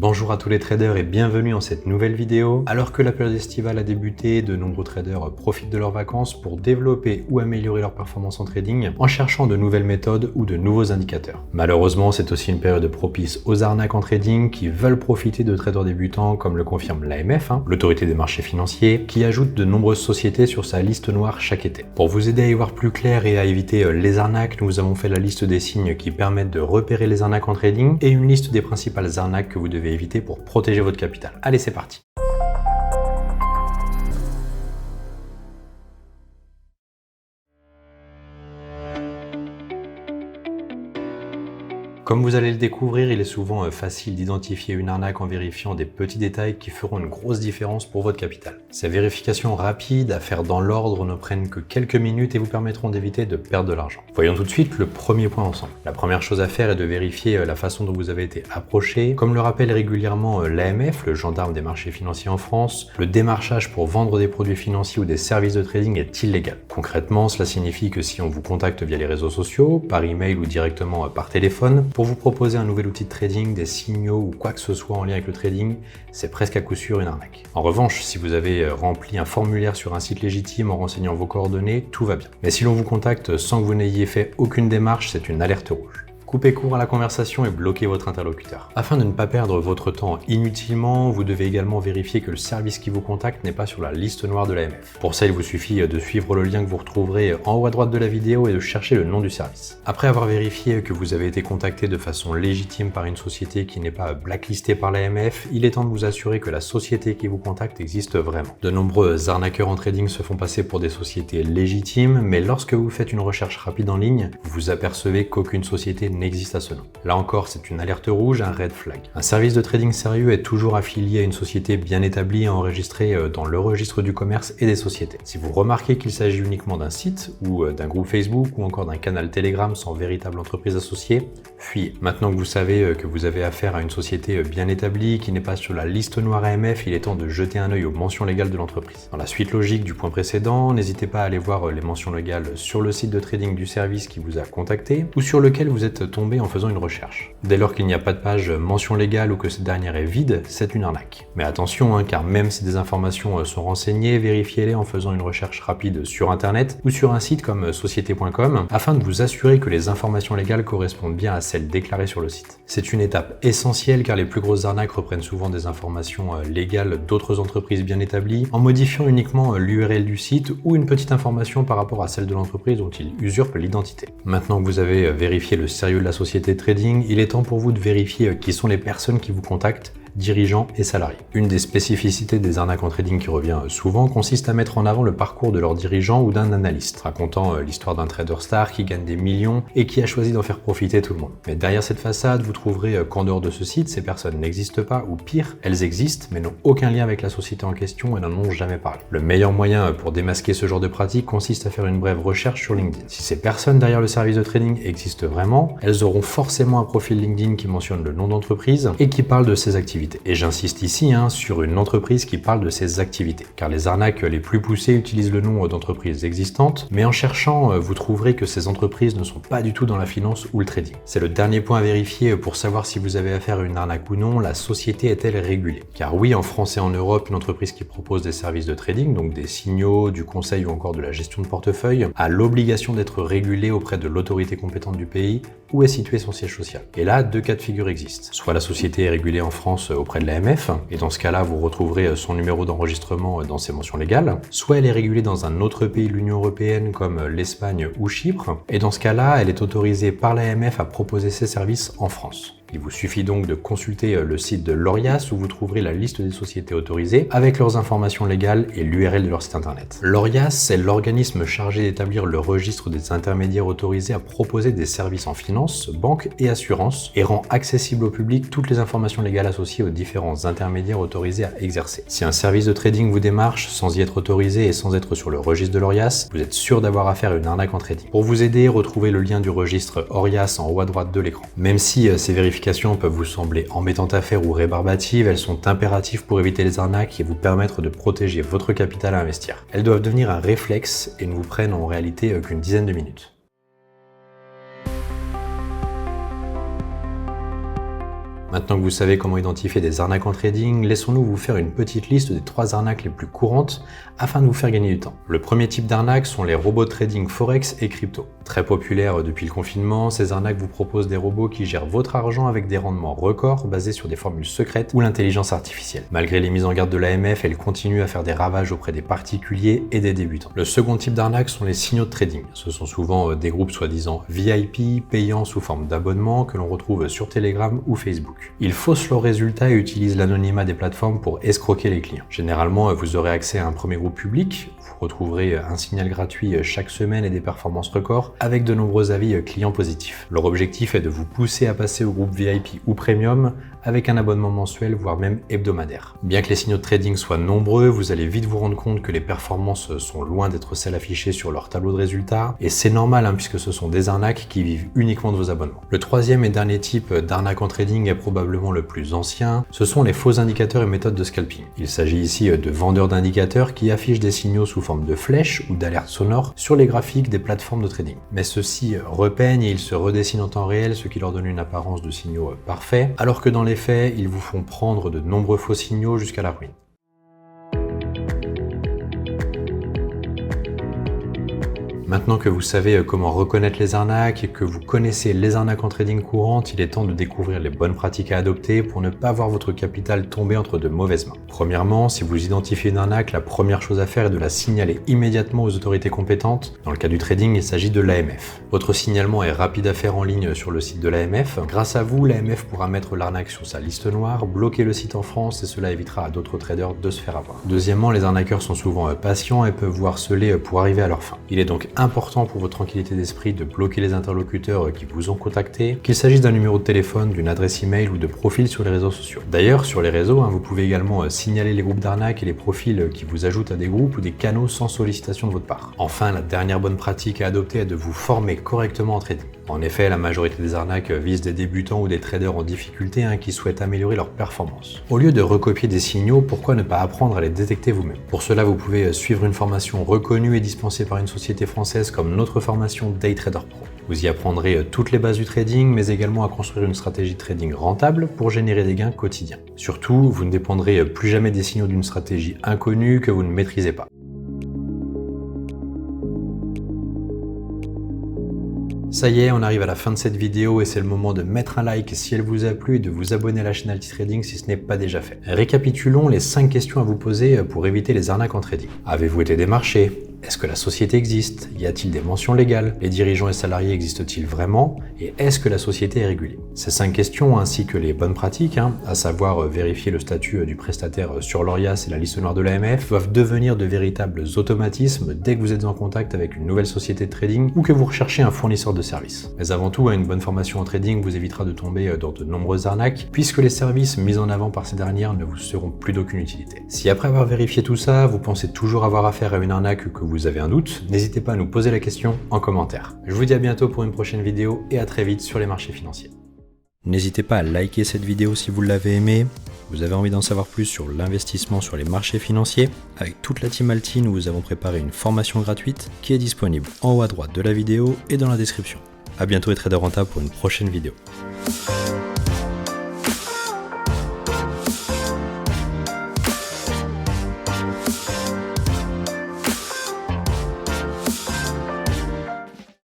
Bonjour à tous les traders et bienvenue dans cette nouvelle vidéo. Alors que la période estivale a débuté, de nombreux traders profitent de leurs vacances pour développer ou améliorer leur performance en trading en cherchant de nouvelles méthodes ou de nouveaux indicateurs. Malheureusement, c'est aussi une période propice aux arnaques en trading qui veulent profiter de traders débutants comme le confirme l'AMF, l'autorité des marchés financiers, qui ajoute de nombreuses sociétés sur sa liste noire chaque été. Pour vous aider à y voir plus clair et à éviter les arnaques, nous vous avons fait la liste des signes qui permettent de repérer les arnaques en trading et une liste des principales arnaques que vous devez éviter pour protéger votre capital. Allez, c'est parti. Comme vous allez le découvrir, il est souvent facile d'identifier une arnaque en vérifiant des petits détails qui feront une grosse différence pour votre capital. Ces vérifications rapides à faire dans l'ordre ne prennent que quelques minutes et vous permettront d'éviter de perdre de l'argent. Voyons tout de suite le premier point ensemble. La première chose à faire est de vérifier la façon dont vous avez été approché. Comme le rappelle régulièrement l'AMF, le gendarme des marchés financiers en France, le démarchage pour vendre des produits financiers ou des services de trading est illégal. Concrètement, cela signifie que si on vous contacte via les réseaux sociaux, par email ou directement par téléphone, pour vous proposer un nouvel outil de trading, des signaux ou quoi que ce soit en lien avec le trading, c'est presque à coup sûr une arnaque. En revanche, si vous avez rempli un formulaire sur un site légitime en renseignant vos coordonnées, tout va bien. Mais si l'on vous contacte sans que vous n'ayez fait aucune démarche, c'est une alerte rouge. Coupez court à la conversation et bloquez votre interlocuteur. Afin de ne pas perdre votre temps inutilement, vous devez également vérifier que le service qui vous contacte n'est pas sur la liste noire de l'AMF. Pour ça, il vous suffit de suivre le lien que vous retrouverez en haut à droite de la vidéo et de chercher le nom du service. Après avoir vérifié que vous avez été contacté de façon légitime par une société qui n'est pas blacklistée par l'AMF, il est temps de vous assurer que la société qui vous contacte existe vraiment. De nombreux arnaqueurs en trading se font passer pour des sociétés légitimes, mais lorsque vous faites une recherche rapide en ligne, vous vous apercevez qu'aucune société n'existe à ce nom. Là encore, c'est une alerte rouge, un red flag. Un service de trading sérieux est toujours affilié à une société bien établie et enregistrée dans le registre du commerce et des sociétés. Si vous remarquez qu'il s'agit uniquement d'un site ou d'un groupe Facebook ou encore d'un canal Telegram sans véritable entreprise associée, fuyez. Maintenant que vous savez que vous avez affaire à une société bien établie qui n'est pas sur la liste noire AMF, il est temps de jeter un œil aux mentions légales de l'entreprise. Dans la suite logique du point précédent, n'hésitez pas à aller voir les mentions légales sur le site de trading du service qui vous a contacté ou sur lequel vous êtes tombé en faisant une recherche. Dès lors qu'il n'y a pas de page mention légale ou que cette dernière est vide, c'est une arnaque. Mais attention, car même si des informations sont renseignées, vérifiez-les en faisant une recherche rapide sur internet ou sur un site comme société.com afin de vous assurer que les informations légales correspondent bien à celles déclarées sur le site. C'est une étape essentielle car les plus grosses arnaques reprennent souvent des informations légales d'autres entreprises bien établies en modifiant uniquement l'URL du site ou une petite information par rapport à celle de l'entreprise dont ils usurpent l'identité. Maintenant que vous avez vérifié le sérieux de la société trading, il est temps pour vous de vérifier qui sont les personnes qui vous contactent, dirigeants et salariés. Une des spécificités des arnaques en trading qui revient souvent consiste à mettre en avant le parcours de leur dirigeant ou d'un analyste, racontant l'histoire d'un trader star qui gagne des millions et qui a choisi d'en faire profiter tout le monde. Mais derrière cette façade, vous trouverez qu'en dehors de ce site, ces personnes n'existent pas ou pire, elles existent mais n'ont aucun lien avec la société en question et n'en ont jamais parlé. Le meilleur moyen pour démasquer ce genre de pratique consiste à faire une brève recherche sur LinkedIn. Si ces personnes derrière le service de trading existent vraiment, elles auront forcément un profil LinkedIn qui mentionne le nom d'entreprise et qui parle de ses activités. Et j'insiste ici sur une entreprise qui parle de ses activités, car les arnaques les plus poussées utilisent le nom d'entreprises existantes, mais en cherchant, vous trouverez que ces entreprises ne sont pas du tout dans la finance ou le trading. C'est le dernier point à vérifier pour savoir si vous avez affaire à une arnaque ou non, la société est-elle régulée? Car oui, en France et en Europe, une entreprise qui propose des services de trading, donc des signaux, du conseil ou encore de la gestion de portefeuille, a l'obligation d'être régulée auprès de l'autorité compétente du pays où est situé son siège social. Et là, deux cas de figure existent. Soit la société est régulée en France auprès de l'AMF, et dans ce cas-là, vous retrouverez son numéro d'enregistrement dans ses mentions légales, soit elle est régulée dans un autre pays de l'Union européenne comme l'Espagne ou Chypre, et dans ce cas-là, elle est autorisée par l'AMF à proposer ses services en France. Il vous suffit donc de consulter le site de l'ORIAS où vous trouverez la liste des sociétés autorisées avec leurs informations légales et l'URL de leur site internet. L'ORIAS, c'est l'organisme chargé d'établir le registre des intermédiaires autorisés à proposer des services en finance, banque et assurance et rend accessible au public toutes les informations légales associées aux différents intermédiaires autorisés à exercer. Si un service de trading vous démarche sans y être autorisé et sans être sur le registre de l'ORIAS, vous êtes sûr d'avoir affaire à une arnaque en trading. Pour vous aider, retrouvez le lien du registre ORIAS en haut à droite de l'écran. Même si ces vérifications peuvent vous sembler embêtantes à faire ou rébarbatives, elles sont impératives pour éviter les arnaques et vous permettre de protéger votre capital à investir. Elles doivent devenir un réflexe et ne vous prennent en réalité qu'une dizaine de minutes. Maintenant que vous savez comment identifier des arnaques en trading, laissons-nous vous faire une petite liste des 3 arnaques les plus courantes afin de vous faire gagner du temps. Le premier type d'arnaque sont les robots de trading Forex et crypto. Très populaires depuis le confinement, ces arnaques vous proposent des robots qui gèrent votre argent avec des rendements records basés sur des formules secrètes ou l'intelligence artificielle. Malgré les mises en garde de l'AMF, elles continuent à faire des ravages auprès des particuliers et des débutants. Le second type d'arnaque sont les signaux de trading. Ce sont souvent des groupes soi-disant VIP, payants sous forme d'abonnement que l'on retrouve sur Telegram ou Facebook. Ils faussent leurs résultats et utilisent l'anonymat des plateformes pour escroquer les clients. Généralement, vous aurez accès à un premier groupe public, vous retrouverez un signal gratuit chaque semaine et des performances records avec de nombreux avis clients positifs. Leur objectif est de vous pousser à passer au groupe VIP ou Premium avec un abonnement mensuel, voire même hebdomadaire. Bien que les signaux de trading soient nombreux, vous allez vite vous rendre compte que les performances sont loin d'être celles affichées sur leur tableau de résultats, et c'est normal puisque ce sont des arnaques qui vivent uniquement de vos abonnements. Le troisième et dernier type d'arnaque en trading est probablement le plus ancien, ce sont les faux indicateurs et méthodes de scalping. Il s'agit ici de vendeurs d'indicateurs qui affichent des signaux sous forme de flèches ou d'alertes sonores sur les graphiques des plateformes de trading. Mais ceux-ci repeignent et ils se redessinent en temps réel, ce qui leur donne une apparence de signaux parfaits, alors que dans les faits, ils vous font prendre de nombreux faux signaux jusqu'à la ruine. Maintenant que vous savez comment reconnaître les arnaques et que vous connaissez les arnaques en trading courantes, il est temps de découvrir les bonnes pratiques à adopter pour ne pas voir votre capital tomber entre de mauvaises mains. Premièrement, si vous identifiez une arnaque, la première chose à faire est de la signaler immédiatement aux autorités compétentes. Dans le cas du trading, il s'agit de l'AMF. Votre signalement est rapide à faire en ligne sur le site de l'AMF. Grâce à vous, l'AMF pourra mettre l'arnaque sur sa liste noire, bloquer le site en France et cela évitera à d'autres traders de se faire avoir. Deuxièmement, les arnaqueurs sont souvent patients et peuvent vous harceler pour arriver à leur fin. Il est donc important pour votre tranquillité d'esprit de bloquer les interlocuteurs qui vous ont contacté, qu'il s'agisse d'un numéro de téléphone, d'une adresse email ou de profil sur les réseaux sociaux. D'ailleurs, sur les réseaux, vous pouvez également signaler les groupes d'arnaque et les profils qui vous ajoutent à des groupes ou des canaux sans sollicitation de votre part. Enfin, la dernière bonne pratique à adopter est de vous former correctement en trading. En effet, la majorité des arnaques visent des débutants ou des traders en difficulté qui souhaitent améliorer leur performance. Au lieu de recopier des signaux, pourquoi ne pas apprendre à les détecter vous-même? Pour cela, vous pouvez suivre une formation reconnue et dispensée par une société française comme notre formation Day Trader Pro. Vous y apprendrez toutes les bases du trading, mais également à construire une stratégie de trading rentable pour générer des gains quotidiens. Surtout, vous ne dépendrez plus jamais des signaux d'une stratégie inconnue que vous ne maîtrisez pas. Ça y est, on arrive à la fin de cette vidéo et c'est le moment de mettre un like si elle vous a plu et de vous abonner à la chaîne Altis Trading si ce n'est pas déjà fait. Récapitulons les 5 questions à vous poser pour éviter les arnaques en trading. Avez-vous été démarché? Est-ce que la société existe? Y a-t-il des mentions légales? Les dirigeants et salariés existent-ils vraiment? Et est-ce que la société est régulée? Ces 5 questions ainsi que les bonnes pratiques, à savoir vérifier le statut du prestataire sur l'ORIAS et la liste noire de l'AMF, doivent devenir de véritables automatismes dès que vous êtes en contact avec une nouvelle société de trading ou que vous recherchez un fournisseur de services. Mais avant tout, une bonne formation en trading vous évitera de tomber dans de nombreuses arnaques puisque les services mis en avant par ces dernières ne vous seront plus d'aucune utilité. Si après avoir vérifié tout ça, vous pensez toujours avoir affaire à une arnaque que vous avez un doute, n'hésitez pas à nous poser la question en commentaire. Je vous dis à bientôt pour une prochaine vidéo et à très vite sur les marchés financiers. N'hésitez pas à liker cette vidéo si vous l'avez aimée. Vous avez envie d'en savoir plus sur l'investissement sur les marchés financiers? Avec toute la team Altis, nous vous avons préparé une formation gratuite qui est disponible en haut à droite de la vidéo et dans la description. A bientôt et trader rentable pour une prochaine vidéo.